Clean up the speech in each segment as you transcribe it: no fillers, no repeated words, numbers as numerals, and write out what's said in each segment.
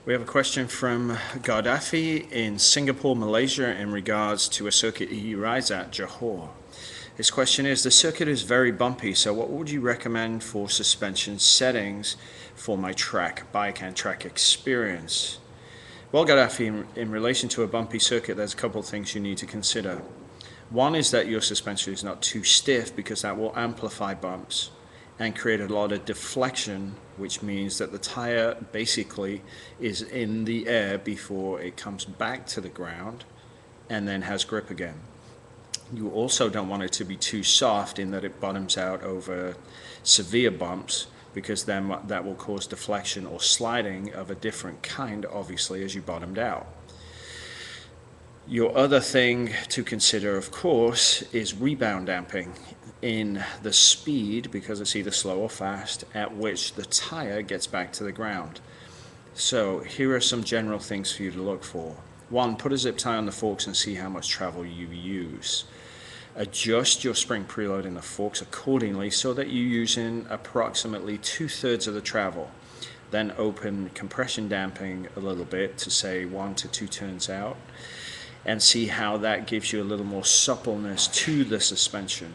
We have a question from Gaddafi in Singapore, Malaysia, in regards to a circuit he rides at Johor. His question is, the circuit is very bumpy, so what would you recommend for suspension settings for my bike and track experience? Well, Gaddafi, in relation to a bumpy circuit, there's a couple of things you need to consider. One is that your suspension is not too stiff, because that will amplify bumps and create a lot of deflection, which means that the tire basically is in the air before it comes back to the ground and then has grip again. You also don't want it to be too soft in that it bottoms out over severe bumps, because then that will cause deflection or sliding of a different kind, obviously, as you bottomed out. Your other thing to consider, of course, is rebound damping in the speed, because it's either slow or fast, at which the tire gets back to the ground. So here are some general things for you to look for. One, put a zip tie on the forks and see how much travel you use. Adjust your spring preload in the forks accordingly so that you're using approximately 2/3 of the travel. Then open compression damping a little bit to say 1 to 2 turns out, and see how that gives you a little more suppleness to the suspension.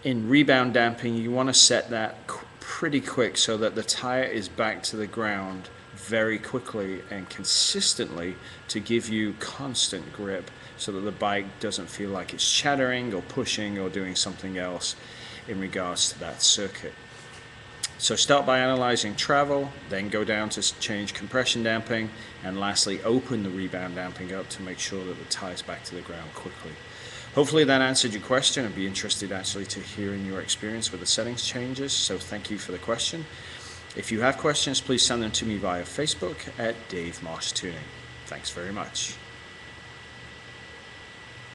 In rebound damping, you want to set that pretty quick so that the tire is back to the ground very quickly and consistently, to give you constant grip so that the bike doesn't feel like it's chattering or pushing or doing something else in regards to that circuit. So start by analyzing travel, then go down to change compression damping, and lastly open the rebound damping up to make sure that the tire's back to the ground quickly. Hopefully that answered your question. I'd be interested actually to hearing your experience with the settings changes, so thank you for the question. If you have questions, please send them to me via Facebook at Dave Marsh Tuning. Thanks very much.